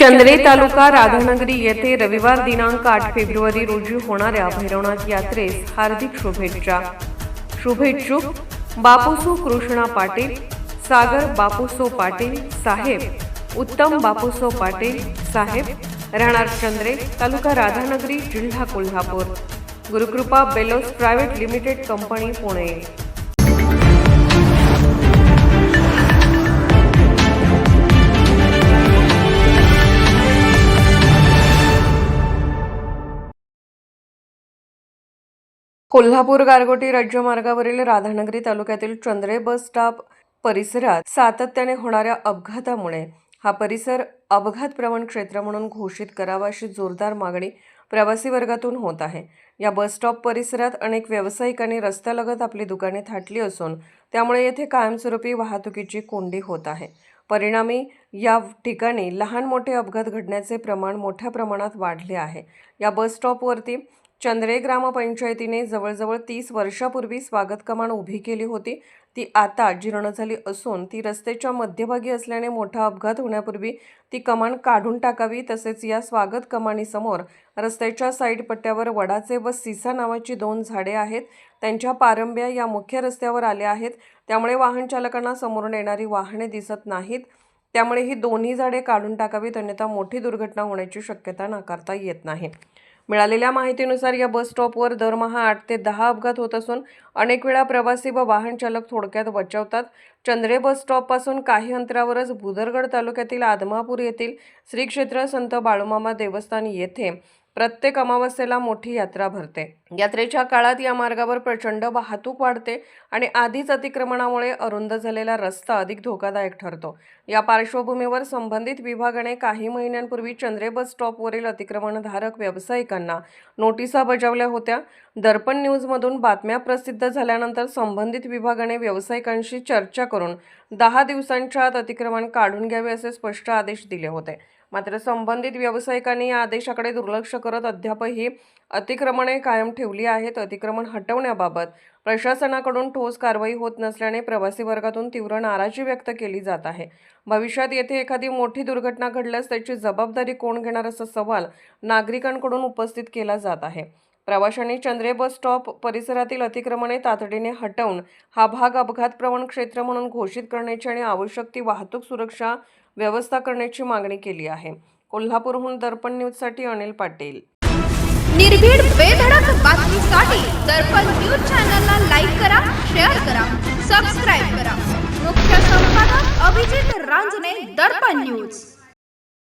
चंद्रे तालुका राधानगरी येथे रविवार दिनांक 8 फेब्रुवारी रोजी होणाऱ्या भैरवनाथ यात्रेस हार्दिक शुभेच्छुक बापूसो कृष्णा पाटील, सागर बापूसो पाटील साहेब, उत्तम बापूसो पाटील साहेब, राहणार चंद्रे, तालुका राधानगरी, जिल्हा Kolhapur. Gurukrupa bellows private limited company, Pune. Kolhapur Gargoti राज्यमार्गावरील राधानगरी तालुक्यातील चंद्रे बस स्टॉप परिसरात सातत्याने होणाऱ्या अपघातामुळे हा परिसर अपघात प्रवण क्षेत्र म्हणून घोषित करावा अशी जोरदार मागणी प्रवासी वर्गातून होत आहे. या बस स्टॉप परिसरात अनेक व्यावसायिकांनी रस्त्यालगत आपली दुकाने थाटली असून त्यामुळे येथे कायमस्वरूपी वाहतुकीची कोंडी होत आहे. परिणामी या ठिकाणी लहान मोठे अपघात घडण्याचे प्रमाण मोठ्या प्रमाणात वाढले आहे. या बस स्टॉपवरती चंद्रे ग्रामपंचायतीने जवळजवळ 30 वर्षापूर्वी स्वागत कमान उभी केली होती. ती आता जीर्ण झाली असून ती रस्त्याच्या मध्यभागी असल्याने मोठा अपघात होण्यापूर्वी ती कमान काढून टाकावी. तसेच या स्वागत कमानीसमोर रस्त्याच्या साईड पट्ट्यावर वडाचे व सिसा नावाची 2 झाडे आहेत. त्यांच्या पारंब्या या मुख्य रस्त्यावर आल्या आहेत. त्यामुळे वाहन चालकांना समोरून येणारी वाहने दिसत नाहीत. त्यामुळे ही दोन्ही झाडे काढून टाकावीत, अन्यथा मोठी दुर्घटना होण्याची शक्यता नाकारता येत नाही. मिळालेल्या माहितीनुसार या बस स्टॉपवर दरमहा 8 ते 10 अपघात होत असून अनेक वेळा प्रवासी व वाहन चालक थोडक्यात बचावतात. चंद्रे बस स्टॉपपासून काही अंतरावरच भुदरगड तालुक्यातील आदमापूर येथील श्री क्षेत्र संत बाळूमामा देवस्थान येथे प्रत्येक अमावस्येला मोठी यात्रा भरते. यात्रेच्या काळात या मार्गावर प्रचंड वाहतूक वाढते आणि आधीच अतिक्रमणामुळे अरुंद झालेला रस्ता अधिक धोकादायक ठरतो. या पार्श्वभूमीवर संबंधित विभागाने काही महिन्यांपूर्वी चंद्रे बस स्टॉपवरील अतिक्रमणधारक व्यावसायिकांना नोटिसा बजावल्या होत्या. दर्पण न्यूजमधून बातम्या प्रसिद्ध झाल्यानंतर संबंधित विभागाने व्यावसायिकांशी चर्चा करून 10 दिवसांच्या आत अतिक्रमण काढून घ्यावे असे स्पष्ट आदेश दिले होते. मात्र संबंधित व्यावसायिकांनी या आदेशाकडे दुर्लक्ष करत अद्यापही अतिक्रमणे कायम ठेवली आहेत. अतिक्रमण हटवण्याबाबत प्रशासनाकडून ठोस कारवाई होत नसल्याने प्रवासी वर्गातून तीव्र नाराजी व्यक्त केली जात आहे. भविष्यात येथे एखादी मोठी दुर्घटना घडल्यास त्याची जबाबदारी कोण घेणार असा सवाल नागरिकांकडून उपस्थित केला जात आहे. प्रवाशांनी चंद्रे बस स्टॉप परिसरातील अतिक्रमणे तातडीने हटवून हा भाग अपघातप्रवण क्षेत्र म्हणून घोषित करण्याची आणि आवश्यक ती वाहतूक सुरक्षा व्यवस्था करण्याची मागणी केली आहे. कोल्हापूरहून दर्पण न्यूजसाठी अनिल पाटील. निर्भीड बेधडक बातमीसाठी दर्पण न्यूज चॅनलला लाईक करा, शेअर करा, सबस्क्राईब करा. मुख्य संपादक अभिजित रांजणे, दर्पण न्यूज.